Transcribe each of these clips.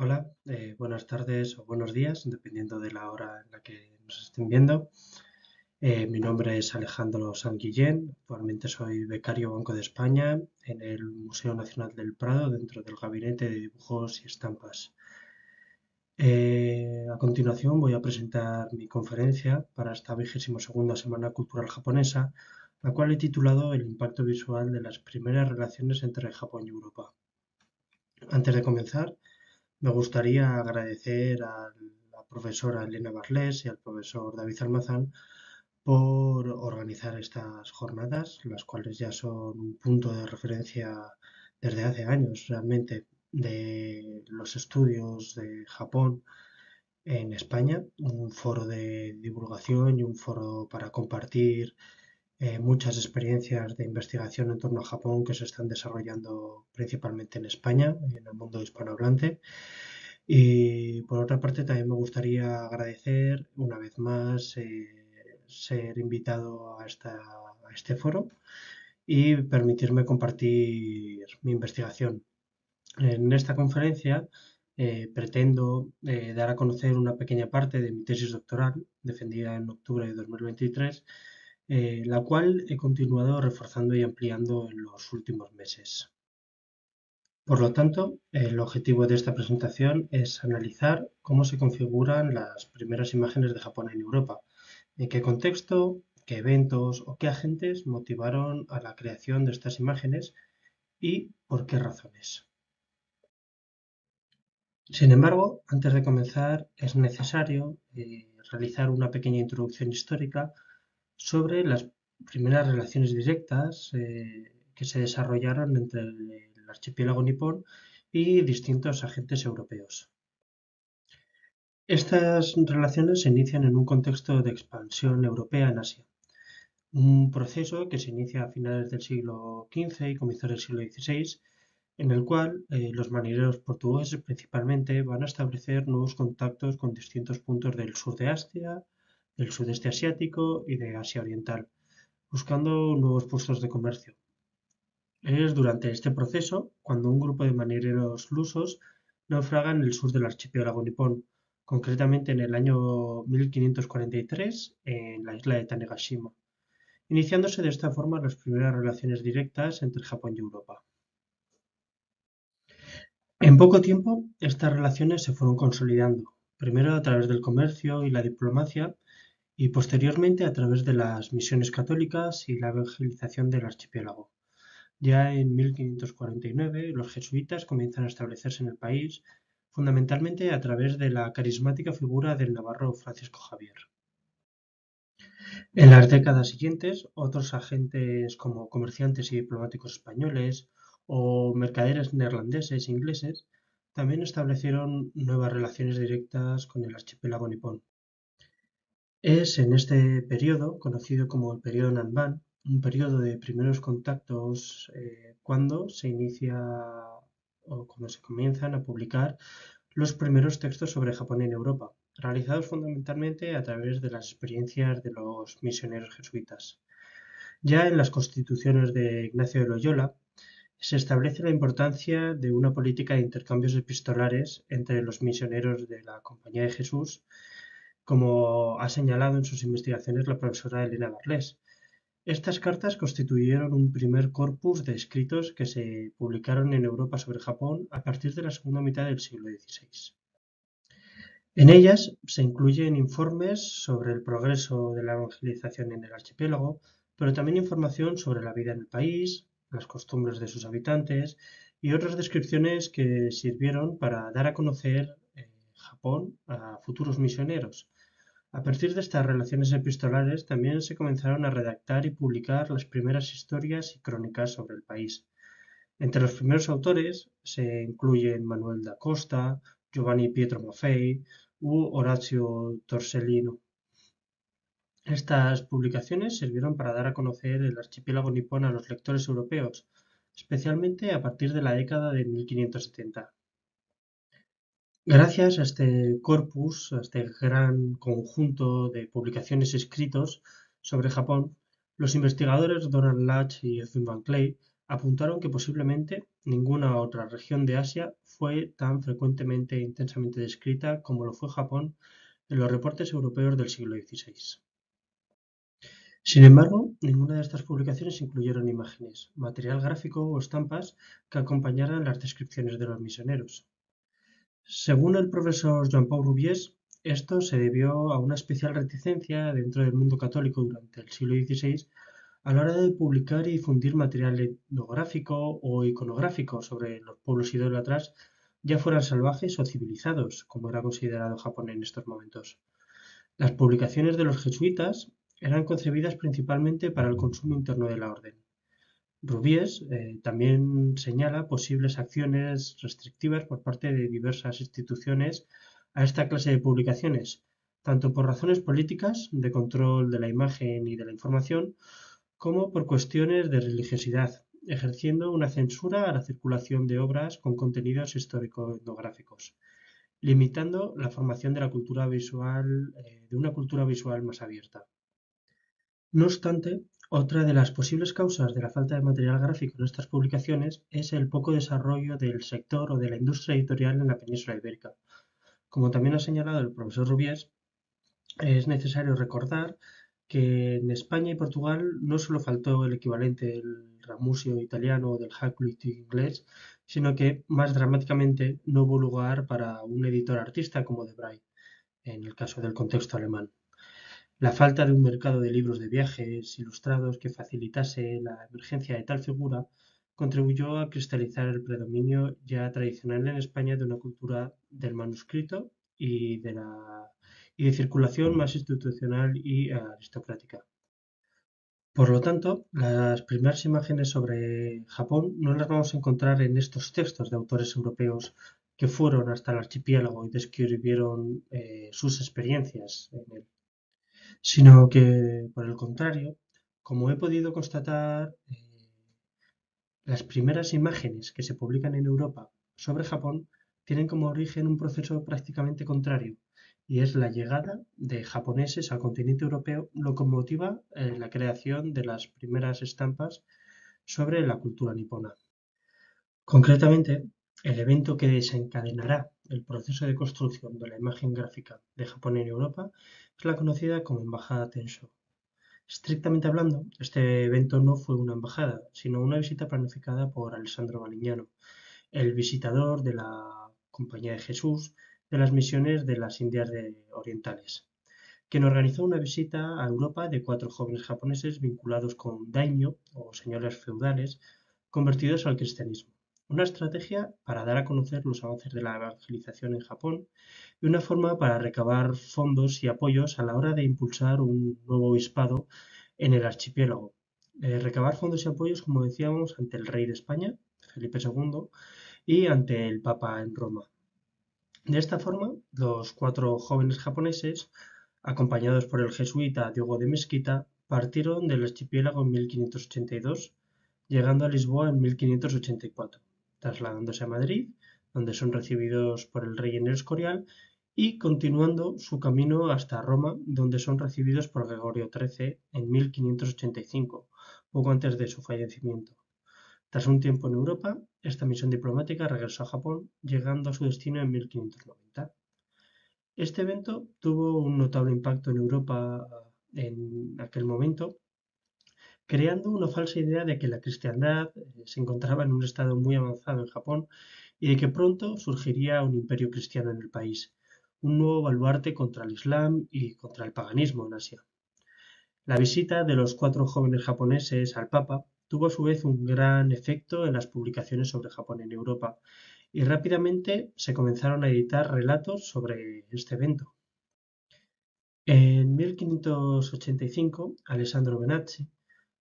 Hola, buenas tardes o buenos días, dependiendo de la hora en la que nos estén viendo. Mi nombre es Alejandro Sanguillén, actualmente soy becario Banco de España en el Museo Nacional del Prado, dentro del Gabinete de Dibujos y Estampas. A continuación voy a presentar mi conferencia para esta 22ª Semana Cultural Japonesa, la cual he titulado El impacto visual de las primeras relaciones entre Japón y Europa. Antes de comenzar, me gustaría agradecer a la profesora Elena Barlés y al profesor David Almazán por organizar estas jornadas, las cuales ya son un punto de referencia desde hace años realmente de los estudios de Japón en España, un foro de divulgación y un foro para compartir muchas experiencias de investigación en torno a Japón que se están desarrollando principalmente en España, en el mundo hispanohablante. Y por otra parte, también me gustaría agradecer una vez más ser invitado a este foro y permitirme compartir mi investigación. En esta conferencia pretendo dar a conocer una pequeña parte de mi tesis doctoral, defendida en octubre de 2023, la cual he continuado reforzando y ampliando en los últimos meses. Por lo tanto, el objetivo de esta presentación es analizar cómo se configuran las primeras imágenes de Japón en Europa, en qué contexto, qué eventos o qué agentes motivaron a la creación de estas imágenes y por qué razones. Sin embargo, antes de comenzar, es necesario realizar una pequeña introducción histórica sobre las primeras relaciones directas que se desarrollaron entre el archipiélago nipón y distintos agentes europeos. Estas relaciones se inician en un contexto de expansión europea en Asia, un proceso que se inicia a finales del siglo XV y comienzos del siglo XVI, en el cual los marineros portugueses principalmente van a establecer nuevos contactos con distintos puntos del sur de Asia, del sudeste asiático y de Asia Oriental, buscando nuevos puestos de comercio. Es durante este proceso cuando un grupo de marineros lusos naufraga en el sur del archipiélago nipón, concretamente en el año 1543 en la isla de Tanegashima, iniciándose de esta forma las primeras relaciones directas entre Japón y Europa. En poco tiempo, estas relaciones se fueron consolidando, primero a través del comercio y la diplomacia, y posteriormente a través de las misiones católicas y la evangelización del archipiélago. Ya en 1549, los jesuitas comienzan a establecerse en el país, fundamentalmente a través de la carismática figura del navarro Francisco Javier. En las décadas siguientes, otros agentes como comerciantes y diplomáticos españoles o mercaderes neerlandeses e ingleses también establecieron nuevas relaciones directas con el archipiélago nipón. Es en este periodo, conocido como el periodo Nanban, un periodo de primeros contactos cuando se inicia o cuando se comienzan a publicar los primeros textos sobre Japón en Europa, realizados fundamentalmente a través de las experiencias de los misioneros jesuitas. Ya en las constituciones de Ignacio de Loyola se establece la importancia de una política de intercambios epistolares entre los misioneros de la Compañía de Jesús, como ha señalado en sus investigaciones la profesora Elena Barlés. Estas cartas constituyeron un primer corpus de escritos que se publicaron en Europa sobre Japón a partir de la segunda mitad del siglo XVI. En ellas se incluyen informes sobre el progreso de la evangelización en el archipiélago, pero también información sobre la vida en el país, las costumbres de sus habitantes y otras descripciones que sirvieron para dar a conocer Japón a futuros misioneros. A partir de estas relaciones epistolares también se comenzaron a redactar y publicar las primeras historias y crónicas sobre el país. Entre los primeros autores se incluyen Manuel da Costa, Giovanni Pietro Maffei u Horacio Torsellino. Estas publicaciones sirvieron para dar a conocer el archipiélago nipón a los lectores europeos, especialmente a partir de la década de 1570. Gracias a este corpus, a este gran conjunto de publicaciones escritos sobre Japón, los investigadores Donald Lutz y Edwin Van Cleve apuntaron que posiblemente ninguna otra región de Asia fue tan frecuentemente e intensamente descrita como lo fue Japón en los reportes europeos del siglo XVI. Sin embargo, ninguna de estas publicaciones incluyeron imágenes, material gráfico o estampas que acompañaran las descripciones de los misioneros. Según el profesor Jean-Paul Rubies, esto se debió a una especial reticencia dentro del mundo católico durante el siglo XVI a la hora de publicar y difundir material etnográfico o iconográfico sobre los pueblos idólatras, ya fueran salvajes o civilizados, como era considerado Japón en estos momentos. Las publicaciones de los jesuitas eran concebidas principalmente para el consumo interno de la orden. Rubies también señala posibles acciones restrictivas por parte de diversas instituciones a esta clase de publicaciones, tanto por razones políticas, de control de la imagen y de la información, como por cuestiones de religiosidad, ejerciendo una censura a la circulación de obras con contenidos histórico-etnográficos, limitando la formación de la cultura visual, de una cultura visual más abierta. No obstante, otra de las posibles causas de la falta de material gráfico en estas publicaciones es el poco desarrollo del sector o de la industria editorial en la península ibérica. Como también ha señalado el profesor Rubies, es necesario recordar que en España y Portugal no solo faltó el equivalente del ramusio italiano o del hakluyt inglés, sino que, más dramáticamente, no hubo lugar para un editor artista como de Braille, en el caso del contexto alemán. La falta de un mercado de libros de viajes ilustrados que facilitase la emergencia de tal figura contribuyó a cristalizar el predominio ya tradicional en España de una cultura del manuscrito y de circulación más institucional y aristocrática. Por lo tanto, las primeras imágenes sobre Japón no las vamos a encontrar en estos textos de autores europeos que fueron hasta el archipiélago y describieron sus experiencias en él, sino que, por el contrario, como he podido constatar, las primeras imágenes que se publican en Europa sobre Japón tienen como origen un proceso prácticamente contrario, y es la llegada de japoneses al continente europeo, lo que motiva la creación de las primeras estampas sobre la cultura nipona. Concretamente, el evento que desencadenará el proceso de construcción de la imagen gráfica de Japón en Europa es la conocida como Embajada Tensho. Estrictamente hablando, este evento no fue una embajada, sino una visita planificada por Alessandro Balignano, el visitador de la Compañía de Jesús de las misiones de las Indias Orientales, quien organizó una visita a Europa de 4 jóvenes japoneses vinculados con daimyo o señores feudales convertidos al cristianismo. Una estrategia para dar a conocer los avances de la evangelización en Japón y una forma para recabar fondos y apoyos a la hora de impulsar un nuevo obispado en el archipiélago. Recabar fondos y apoyos, como decíamos, ante el rey de España, Felipe II, y ante el Papa en Roma. De esta forma, los 4 jóvenes japoneses, acompañados por el jesuita Diogo de Mesquita, partieron del archipiélago en 1582, llegando a Lisboa en 1584, trasladándose a Madrid, donde son recibidos por el rey en el Escorial, y continuando su camino hasta Roma, donde son recibidos por Gregorio XIII en 1585, poco antes de su fallecimiento. Tras un tiempo en Europa, esta misión diplomática regresó a Japón, llegando a su destino en 1590. Este evento tuvo un notable impacto en Europa en aquel momento, creando una falsa idea de que la cristiandad se encontraba en un estado muy avanzado en Japón y de que pronto surgiría un imperio cristiano en el país, un nuevo baluarte contra el Islam y contra el paganismo en Asia. La visita de los 4 jóvenes japoneses al Papa tuvo a su vez un gran efecto en las publicaciones sobre Japón en Europa y rápidamente se comenzaron a editar relatos sobre este evento. En 1585, Alessandro Benacci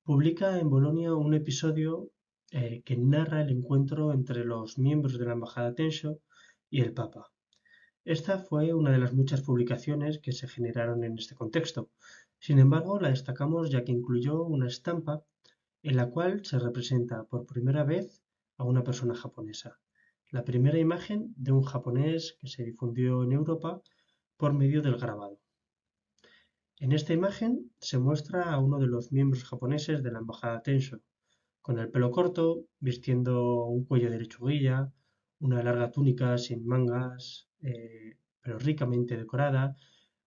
publica en Bolonia un episodio que narra el encuentro entre los miembros de la Embajada Tensho y el Papa. Esta fue una de las muchas publicaciones que se generaron en este contexto. Sin embargo, la destacamos ya que incluyó una estampa en la cual se representa por primera vez a una persona japonesa. La primera imagen de un japonés que se difundió en Europa por medio del grabado. En esta imagen se muestra a uno de los miembros japoneses de la Embajada Tensho, con el pelo corto, vistiendo un cuello de lechuguilla, una larga túnica sin mangas, pero ricamente decorada,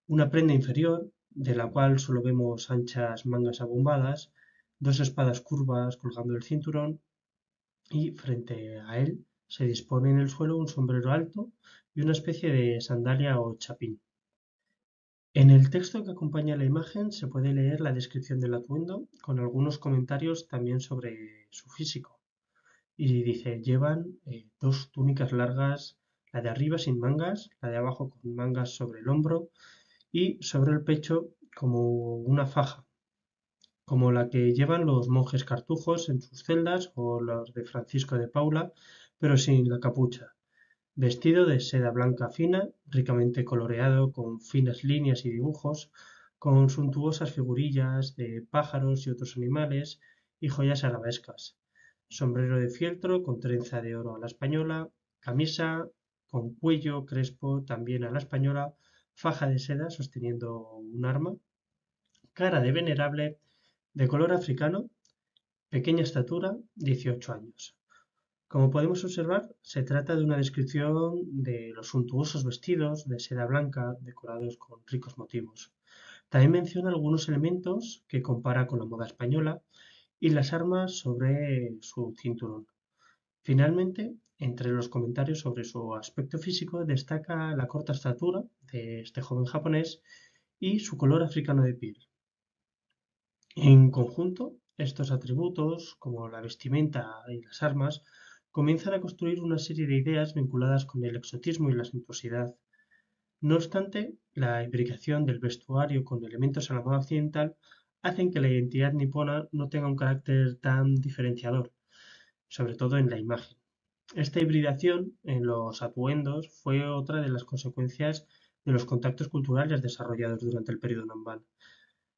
una prenda inferior, de la cual solo vemos anchas mangas abombadas, dos espadas curvas colgando del cinturón, y frente a él se dispone en el suelo un sombrero alto y una especie de sandalia o chapín. En el texto que acompaña la imagen se puede leer la descripción del atuendo con algunos comentarios también sobre su físico. Y dice, llevan dos túnicas largas, la de arriba sin mangas, la de abajo con mangas sobre el hombro y sobre el pecho como una faja, como la que llevan los monjes cartujos en sus celdas o los de Francisco de Paula, pero sin la capucha. Vestido de seda blanca fina, ricamente coloreado, con finas líneas y dibujos, con suntuosas figurillas de pájaros y otros animales y joyas arabescas. Sombrero de fieltro con trenza de oro a la española, camisa con cuello crespo también a la española, faja de seda sosteniendo un arma, cara de venerable, de color africano, pequeña estatura, 18 años. Como podemos observar, se trata de una descripción de los suntuosos vestidos de seda blanca decorados con ricos motivos. También menciona algunos elementos que compara con la moda española y las armas sobre su cinturón. Finalmente, entre los comentarios sobre su aspecto físico destaca la corta estatura de este joven japonés y su color africano de piel. En conjunto, estos atributos, como la vestimenta y las armas, comienzan a construir una serie de ideas vinculadas con el exotismo y la suntuosidad. No obstante, la imbricación del vestuario con elementos a la moda occidental hacen que la identidad nipona no tenga un carácter tan diferenciador, sobre todo en la imagen. Esta hibridación en los atuendos fue otra de las consecuencias de los contactos culturales desarrollados durante el periodo Nanban.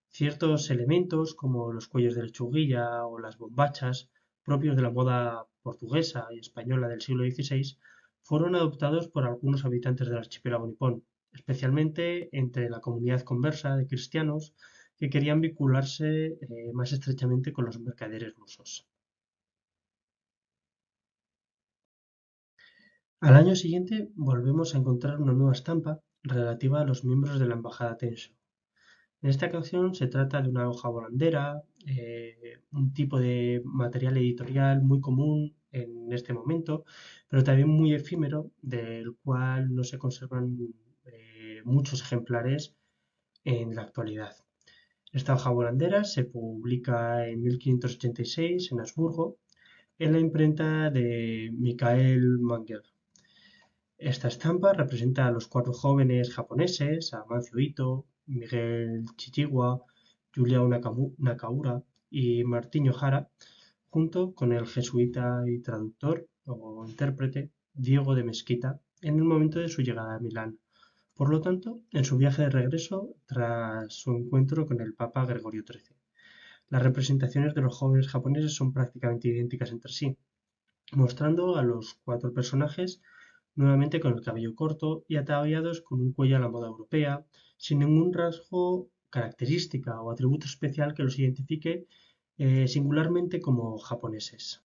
Ciertos elementos, como los cuellos de lechuguilla o las bombachas, propios de la moda portuguesa y española del siglo XVI, fueron adoptados por algunos habitantes del archipiélago nipón, especialmente entre la comunidad conversa de cristianos que querían vincularse más estrechamente con los mercaderes rusos. Al año siguiente volvemos a encontrar una nueva estampa relativa a los miembros de la embajada Tensho. En esta ocasión se trata de una hoja volandera, un tipo de material editorial muy común en este momento, pero también muy efímero, del cual no se conservan muchos ejemplares en la actualidad. Esta hoja volandera se publica en 1586 en Habsburgo en la imprenta de Michael Manger. Esta estampa representa a los cuatro jóvenes japoneses, a Mancio Ito, Miguel Chichigua, Yulia Nakaura y Martinho Hara, junto con el jesuita y traductor o intérprete Diego de Mesquita en el momento de su llegada a Milán. Por lo tanto, en su viaje de regreso tras su encuentro con el Papa Gregorio XIII. Las representaciones de los jóvenes japoneses son prácticamente idénticas entre sí, mostrando a los cuatro personajes nuevamente con el cabello corto y ataviados con un cuello a la moda europea, sin ningún rasgo, característica o atributo especial que los identifique singularmente como japoneses.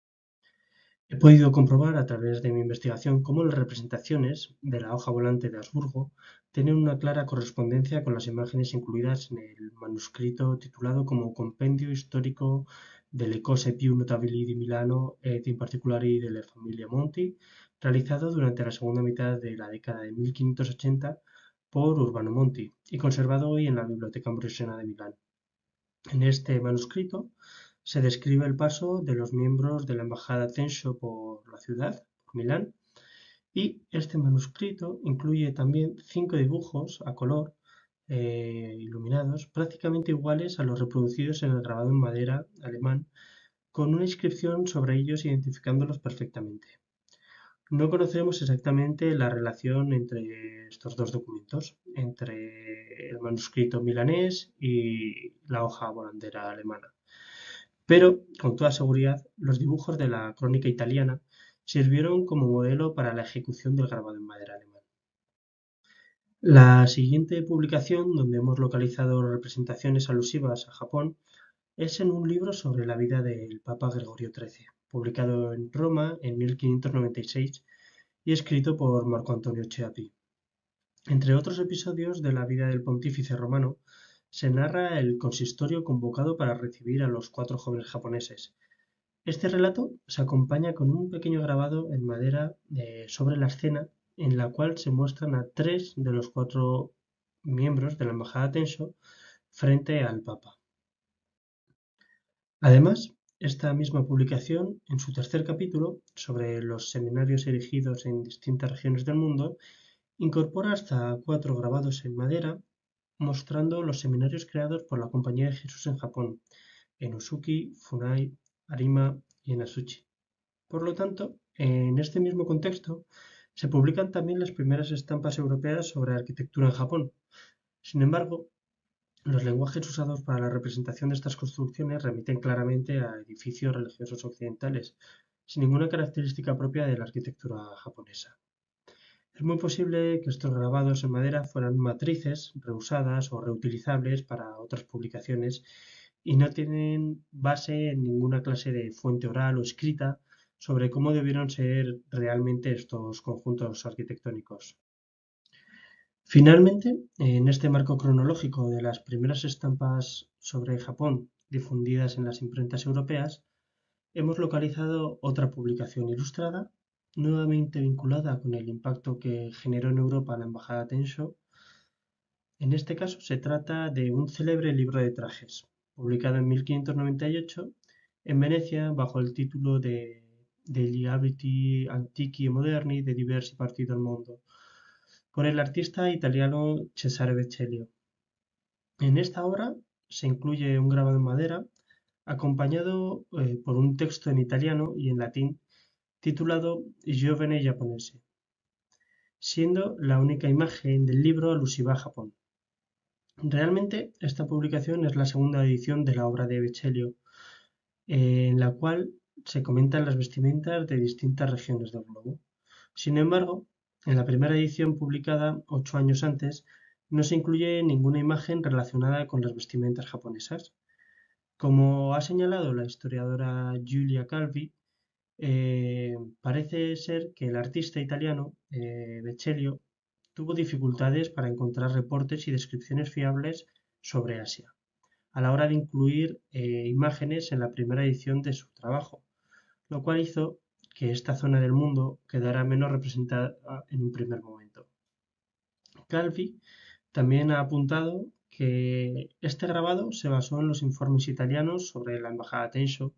He podido comprobar a través de mi investigación cómo las representaciones de la hoja volante de Habsburgo tienen una clara correspondencia con las imágenes incluidas en el manuscrito titulado como Compendio Storico delle cose più notabili di Milano ed in particolare delle famiglie Monti, realizado durante la segunda mitad de la década de 1580 por Urbano Monti y conservado hoy en la Biblioteca Ambrosiana de Milán. En este manuscrito se describe el paso de los miembros de la embajada Tensho por la ciudad, por Milán, y este manuscrito incluye también 5 dibujos a color iluminados, prácticamente iguales a los reproducidos en el grabado en madera alemán, con una inscripción sobre ellos identificándolos perfectamente. No conocemos exactamente la relación entre estos dos documentos, entre el manuscrito milanés y la hoja volandera alemana. Pero, con toda seguridad, los dibujos de la crónica italiana sirvieron como modelo para la ejecución del grabado en madera alemán. La siguiente publicación, donde hemos localizado representaciones alusivas a Japón, Es en un libro sobre la vida del Papa Gregorio XIII, publicado en Roma en 1596 y escrito por Marco Antonio Chiapi. Entre otros episodios de la vida del pontífice romano, se narra el consistorio convocado para recibir a los 4 jóvenes japoneses. Este relato se acompaña con un pequeño grabado en madera sobre la escena en la cual se muestran a 3 de los 4 miembros de la embajada Tensho frente al Papa. Además, esta misma publicación, en su tercer capítulo, sobre los seminarios erigidos en distintas regiones del mundo, incorpora hasta 4 grabados en madera mostrando los seminarios creados por la Compañía de Jesús en Japón, en Usuki, Funai, Arima y en Asuchi. Por lo tanto, en este mismo contexto, se publican también las primeras estampas europeas sobre arquitectura en Japón. Sin embargo, los lenguajes usados para la representación de estas construcciones remiten claramente a edificios religiosos occidentales, sin ninguna característica propia de la arquitectura japonesa. Es muy posible que estos grabados en madera fueran matrices reusadas o reutilizables para otras publicaciones y no tienen base en ninguna clase de fuente oral o escrita sobre cómo debieron ser realmente estos conjuntos arquitectónicos. Finalmente, en este marco cronológico de las primeras estampas sobre Japón difundidas en las imprentas europeas, hemos localizado otra publicación ilustrada, nuevamente vinculada con el impacto que generó en Europa la embajada Tensho. En este caso se trata de un célebre libro de trajes, publicado en 1598 en Venecia bajo el título de Degli abiti antichi e moderni de diversi parti del mondo, por el artista italiano Cesare Vecellio. En esta obra se incluye un grabado en madera acompañado por un texto en italiano y en latín titulado Giovane Giapponese, siendo la única imagen del libro alusiva a Japón. Realmente, esta publicación es la segunda edición de la obra de Vecellio, en la cual se comentan las vestimentas de distintas regiones del globo. Sin embargo, en la primera edición publicada 8 años antes, no se incluye ninguna imagen relacionada con las vestimentas japonesas. Como ha señalado la historiadora Giulia Calvi, parece ser que el artista italiano Vecellio tuvo dificultades para encontrar reportes y descripciones fiables sobre Asia, a la hora de incluir imágenes en la primera edición de su trabajo, lo cual hizo que esta zona del mundo quedara menos representada en un primer momento. Calvi también ha apuntado que este grabado se basó en los informes italianos sobre la embajada Tensho,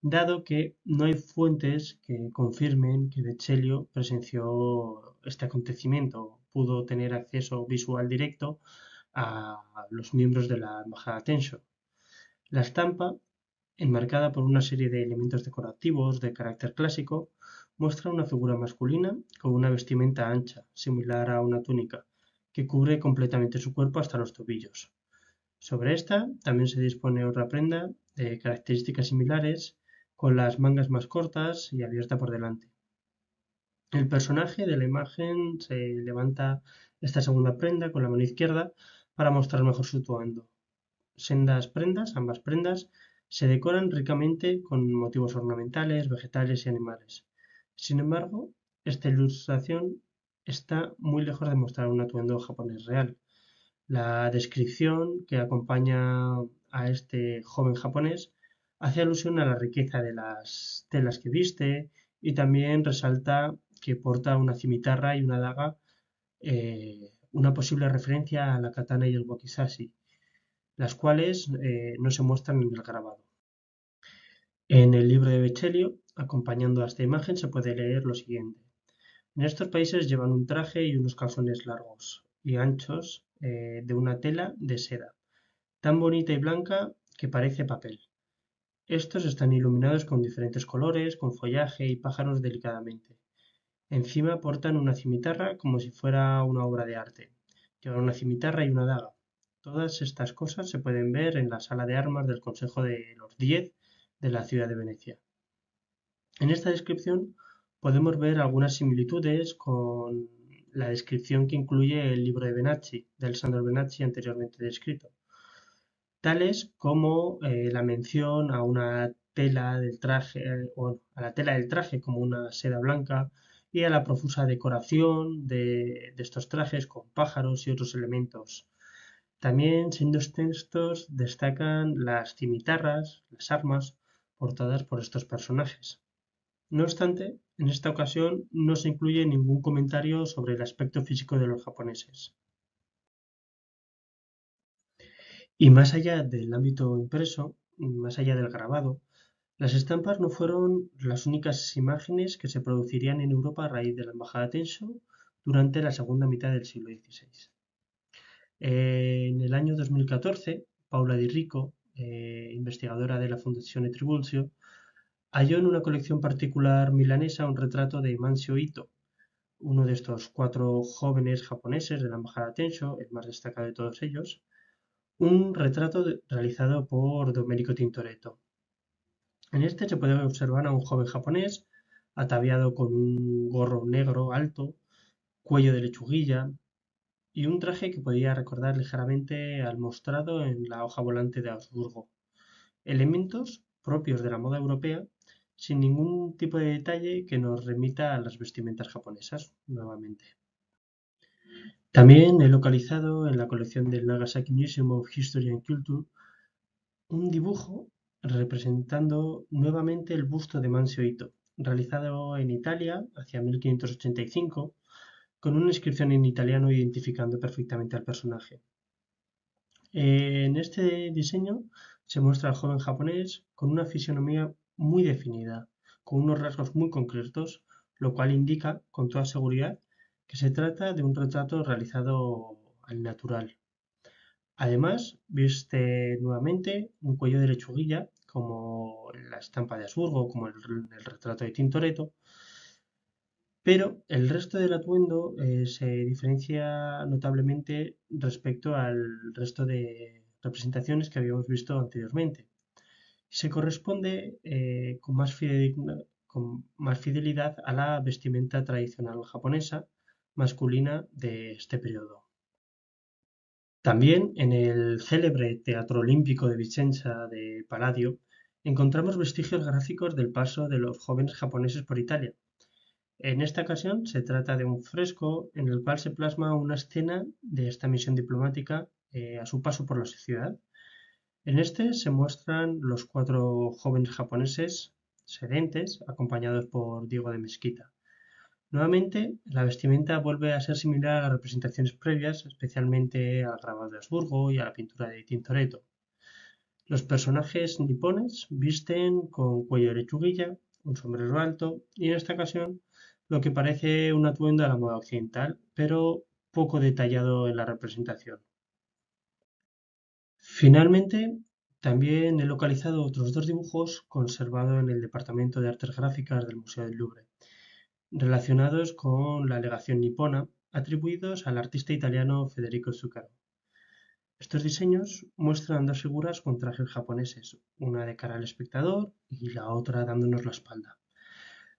dado que no hay fuentes que confirmen que Vecellio presenció este acontecimiento, pudo tener acceso visual directo a los miembros de la embajada Tensho. La estampa, enmarcada por una serie de elementos decorativos de carácter clásico, muestra una figura masculina con una vestimenta ancha, similar a una túnica, que cubre completamente su cuerpo hasta los tobillos. Sobre esta también se dispone otra prenda de características similares, con las mangas más cortas y abierta por delante. El personaje de la imagen se levanta esta segunda prenda con la mano izquierda para mostrar mejor su atuendo. Sendas prendas, ambas prendas, se decoran ricamente con motivos ornamentales, vegetales y animales. Sin embargo, esta ilustración está muy lejos de mostrar un atuendo japonés real. La descripción que acompaña a este joven japonés hace alusión a la riqueza de las telas que viste y también resalta que porta una cimitarra y una daga, una posible referencia a la katana y el wakizashi, las cuales no se muestran en el grabado. En el libro de Vecellio, acompañando a esta imagen, se puede leer lo siguiente. En estos países llevan un traje y unos calzones largos y anchos de una tela de seda, tan bonita y blanca que parece papel. Estos están iluminados con diferentes colores, con follaje y pájaros delicadamente. Encima portan una cimitarra como si fuera una obra de arte. Llevan una cimitarra y una daga. Todas estas cosas se pueden ver en la sala de armas del Consejo de los 10 de la ciudad de Venecia. En esta descripción podemos ver algunas similitudes con la descripción que incluye el libro de Benacci, de Alessandro Benacci anteriormente descrito. tales como la mención a una tela del traje, o a la tela del traje como una seda blanca y a la profusa decoración de estos trajes con pájaros y otros elementos. También, siendo textos, destacan las cimitarras, las armas, portadas por estos personajes. No obstante, en esta ocasión no se incluye ningún comentario sobre el aspecto físico de los japoneses. Y más allá del ámbito impreso, más allá del grabado, las estampas no fueron las únicas imágenes que se producirían en Europa a raíz de la Embajada Tensho durante la segunda mitad del siglo XVI. En el año 2014, Paula Di Rico, investigadora de la Fundación Tribulzio, halló en una colección particular milanesa un retrato de Mancio Ito, uno de estos cuatro jóvenes japoneses de la Embajada Tensho, el más destacado de todos ellos, un retrato realizado por Domenico Tintoretto. En este se puede observar a un joven japonés ataviado con un gorro negro alto, cuello de lechuguilla y un traje que podía recordar ligeramente al mostrado en la hoja volante de Augsburgo. Elementos propios de la moda europea sin ningún tipo de detalle que nos remita a las vestimentas japonesas, nuevamente. También he localizado en la colección del Nagasaki Museum of History and Culture un dibujo representando nuevamente el busto de Mancio Ito, realizado en Italia hacia 1585, con una inscripción en italiano identificando perfectamente al personaje. En este diseño se muestra al joven japonés con una fisionomía muy definida, con unos rasgos muy concretos, lo cual indica con toda seguridad que se trata de un retrato realizado al natural. Además, viste nuevamente un cuello de lechuguilla, como la estampa de Habsburgo, como el retrato de Tintoretto, pero el resto del atuendo se diferencia notablemente respecto al resto de representaciones que habíamos visto anteriormente. Se corresponde con más fidelidad a la vestimenta tradicional japonesa masculina de este periodo. También en el célebre Teatro Olímpico de Vicenza de Palladio encontramos vestigios gráficos del paso de los jóvenes japoneses por Italia. En esta ocasión se trata de un fresco en el cual se plasma una escena de esta misión diplomática a su paso por la ciudad. En este se muestran los cuatro jóvenes japoneses sedentes, acompañados por Diego de Mesquita. Nuevamente, la vestimenta vuelve a ser similar a las representaciones previas, especialmente al grabado de Habsburgo y a la pintura de Tintoretto. Los personajes nipones visten con cuello de lechuguilla, un sombrero alto y en esta ocasión lo que parece un atuendo a la moda occidental, pero poco detallado en la representación. Finalmente, también he localizado otros dos dibujos conservados en el Departamento de Artes Gráficas del Museo del Louvre, relacionados con la legación nipona, atribuidos al artista italiano Federico Zuccaro. Estos diseños muestran dos figuras con trajes japoneses, una de cara al espectador y la otra dándonos la espalda.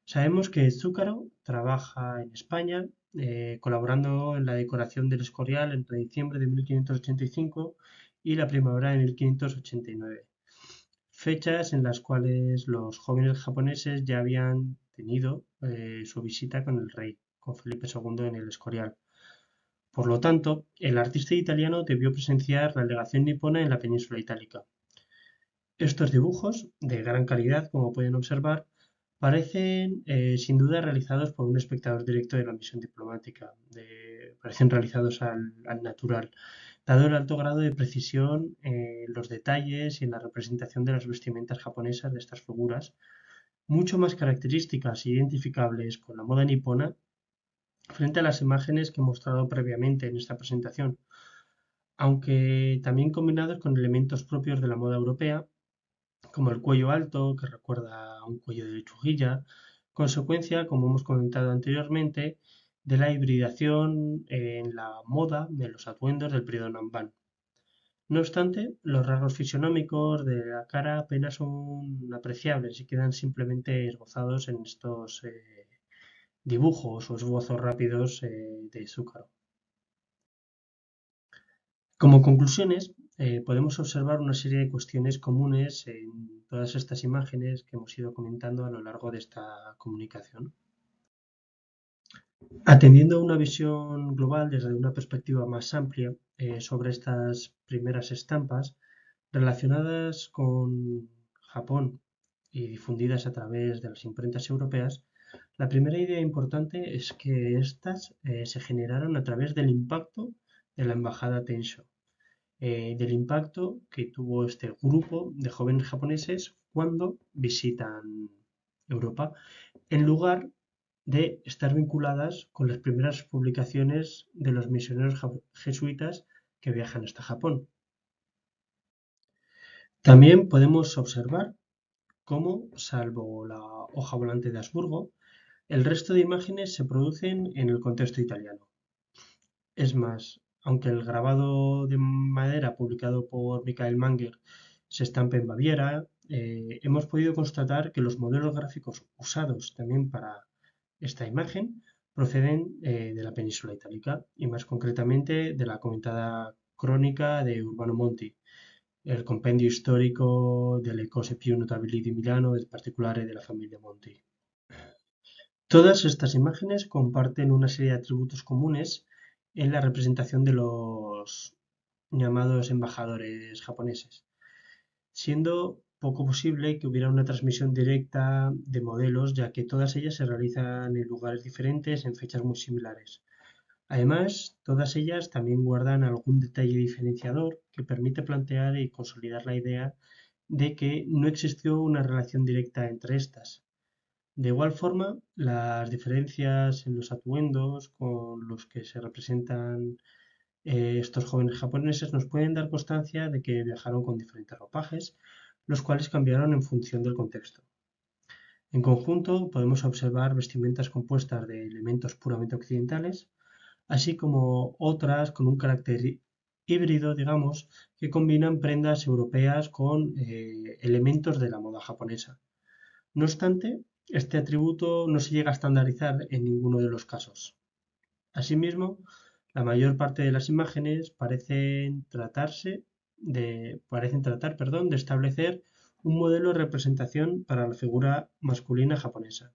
Sabemos que Zuccaro trabaja en España, colaborando en la decoración del Escorial entre diciembre de 1585 y la primavera de 1589, fechas en las cuales los jóvenes japoneses ya habían tenido su visita con el rey, con Felipe II en el Escorial. Por lo tanto, el artista italiano debió presenciar la legación nipona en la península itálica. Estos dibujos, de gran calidad, como pueden observar, parecen sin duda realizados por un espectador directo de la misión diplomática, parecen realizados al natural, dado el alto grado de precisión en los detalles y en la representación de las vestimentas japonesas de estas figuras, mucho más características e identificables con la moda nipona frente a las imágenes que he mostrado previamente en esta presentación, aunque también combinados con elementos propios de la moda europea, como el cuello alto, que recuerda a un cuello de lechuguilla, consecuencia, como hemos comentado anteriormente, de la hibridación en la moda de los atuendos del periodo Nanban. No obstante, los rasgos fisionómicos de la cara apenas son apreciables y quedan simplemente esbozados en estos dibujos o esbozos rápidos de Zúcaro. Como conclusiones, podemos observar una serie de cuestiones comunes en todas estas imágenes que hemos ido comentando a lo largo de esta comunicación. Atendiendo a una visión global desde una perspectiva más amplia sobre estas primeras estampas relacionadas con Japón y difundidas a través de las imprentas europeas, la primera idea importante es que estas se generaron a través del impacto de la embajada Tensho, del impacto que tuvo este grupo de jóvenes japoneses cuando visitan Europa, en lugar de estar vinculadas con las primeras publicaciones de los misioneros jesuitas que viajan hasta Japón. También podemos observar cómo, salvo la hoja volante de Habsburgo, el resto de imágenes se producen en el contexto italiano. Es más, aunque el grabado de madera publicado por Michael Manger se estampa en Baviera, hemos podido constatar que los modelos gráficos usados también para esta imagen proceden de la península itálica y más concretamente de la comentada crónica de Urbano Monti, el compendio storico delle cose più notabili di Milano, en particular de la familia Monti. Todas estas imágenes comparten una serie de atributos comunes en la representación de los llamados embajadores japoneses, siendo poco posible que hubiera una transmisión directa de modelos, ya que todas ellas se realizan en lugares diferentes en fechas muy similares. Además, todas ellas también guardan algún detalle diferenciador que permite plantear y consolidar la idea de que no existió una relación directa entre estas. De igual forma, las diferencias en los atuendos con los que se representan estos jóvenes japoneses nos pueden dar constancia de que viajaron con diferentes ropajes, los cuales cambiaron en función del contexto. En conjunto, podemos observar vestimentas compuestas de elementos puramente occidentales, así como otras con un carácter híbrido, digamos, que combinan prendas europeas con elementos de la moda japonesa. No obstante, este atributo no se llega a estandarizar en ninguno de los casos. Asimismo, la mayor parte de las imágenes parecen tratar, de establecer un modelo de representación para la figura masculina japonesa.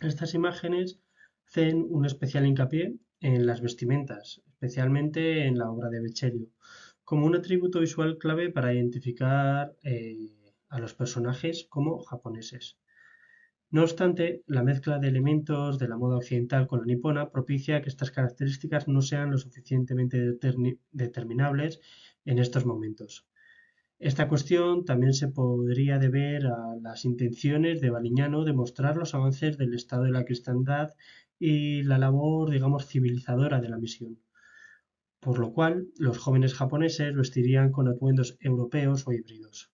Estas imágenes hacen un especial hincapié en las vestimentas, especialmente en la obra de Beccerio, como un atributo visual clave para identificar a los personajes como japoneses. No obstante, la mezcla de elementos de la moda occidental con la nipona propicia que estas características no sean lo suficientemente determinables en estos momentos. Esta cuestión también se podría deber a las intenciones de Baliñano de mostrar los avances del estado de la cristiandad y la labor, digamos, civilizadora de la misión, por lo cual los jóvenes japoneses vestirían con atuendos europeos o híbridos.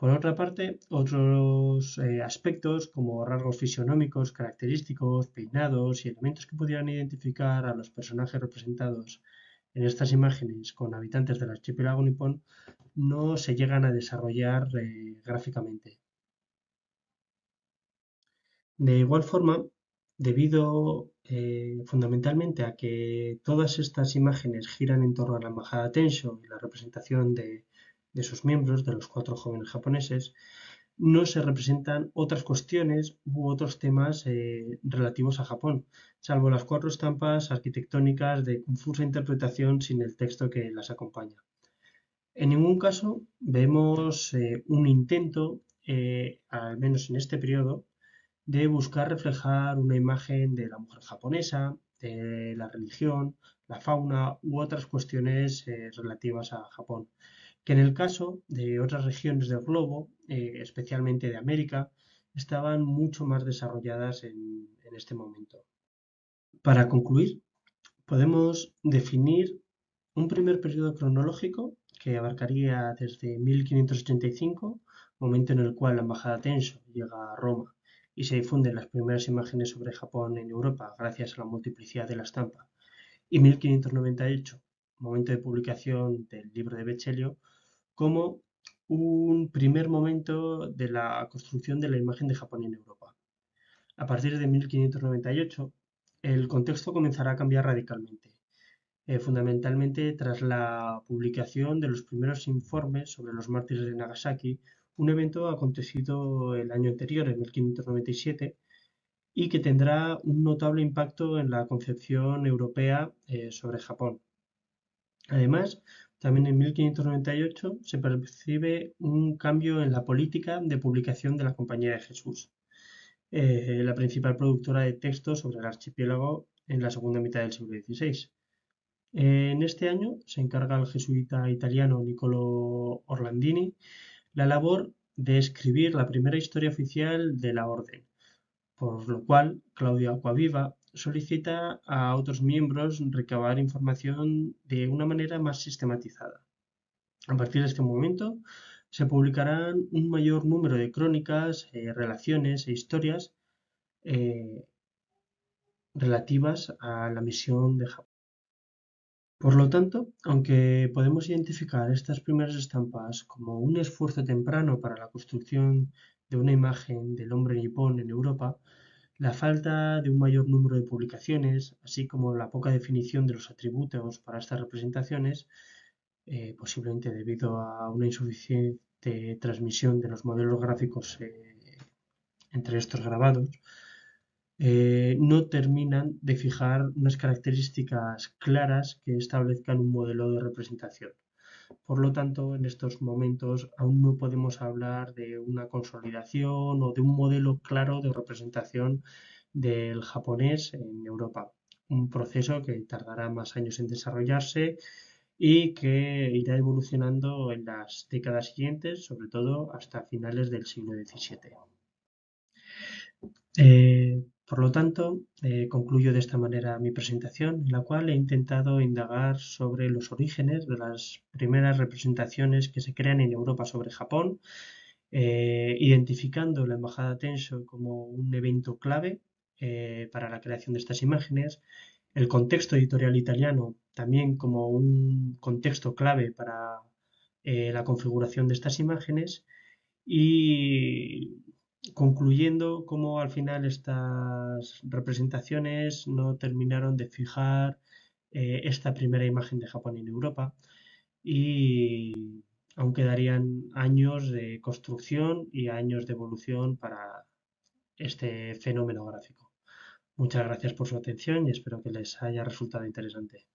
Por otra parte, otros aspectos como rasgos fisionómicos, característicos, peinados y elementos que pudieran identificar a los personajes representados en estas imágenes con habitantes del archipiélago nipón no se llegan a desarrollar gráficamente. De igual forma, debido fundamentalmente a que todas estas imágenes giran en torno a la embajada Tensho y la representación de sus miembros, de los 4 jóvenes japoneses, no se representan otras cuestiones u otros temas relativos a Japón, salvo las 4 estampas arquitectónicas de confusa interpretación sin el texto que las acompaña. En ningún caso vemos un intento, al menos en este periodo, de buscar reflejar una imagen de la mujer japonesa, de la religión, la fauna u otras cuestiones relativas a Japón, que en el caso de otras regiones del globo, especialmente de América, estaban mucho más desarrolladas en este momento. Para concluir, podemos definir un primer periodo cronológico que abarcaría desde 1585, momento en el cual la embajada Tensho llega a Roma y se difunden las primeras imágenes sobre Japón en Europa gracias a la multiplicidad de la estampa, y 1598, momento de publicación del libro de Beccelio, como un primer momento de la construcción de la imagen de Japón en Europa. A partir de 1598, el contexto comenzará a cambiar radicalmente. fundamentalmente tras la publicación de los primeros informes sobre los mártires de Nagasaki, un evento acontecido el año anterior, en 1597, y que tendrá un notable impacto en la concepción europea sobre Japón. Además, también en 1598 se percibe un cambio en la política de publicación de la Compañía de Jesús, la principal productora de textos sobre el archipiélago en la segunda mitad del siglo XVI. En este año se encarga al jesuita italiano Niccolo Orlandini la labor de escribir la primera historia oficial de la orden, por lo cual Claudio Acquaviva solicita a otros miembros recabar información de una manera más sistematizada. A partir de este momento se publicarán un mayor número de crónicas, relaciones e historias eh, relativas a la misión de Japón. Por lo tanto, aunque podemos identificar estas primeras estampas como un esfuerzo temprano para la construcción de una imagen del hombre nipón en Europa, la falta de un mayor número de publicaciones, así como la poca definición de los atributos para estas representaciones, posiblemente debido a una insuficiente transmisión de los modelos gráficos entre estos grabados, no terminan de fijar unas características claras que establezcan un modelo de representación. Por lo tanto, en estos momentos aún no podemos hablar de una consolidación o de un modelo claro de representación del japonés en Europa. Un proceso que tardará más años en desarrollarse y que irá evolucionando en las décadas siguientes, sobre todo hasta finales del siglo XVII. Por lo tanto, concluyo de esta manera mi presentación, en la cual he intentado indagar sobre los orígenes de las primeras representaciones que se crean en Europa sobre Japón, identificando la Embajada Tensho como un evento clave para la creación de estas imágenes, el contexto editorial italiano también como un contexto clave para la configuración de estas imágenes y concluyendo cómo al final estas representaciones no terminaron de fijar esta primera imagen de Japón en Europa y aún quedarían años de construcción y años de evolución para este fenómeno gráfico. Muchas gracias por su atención y espero que les haya resultado interesante.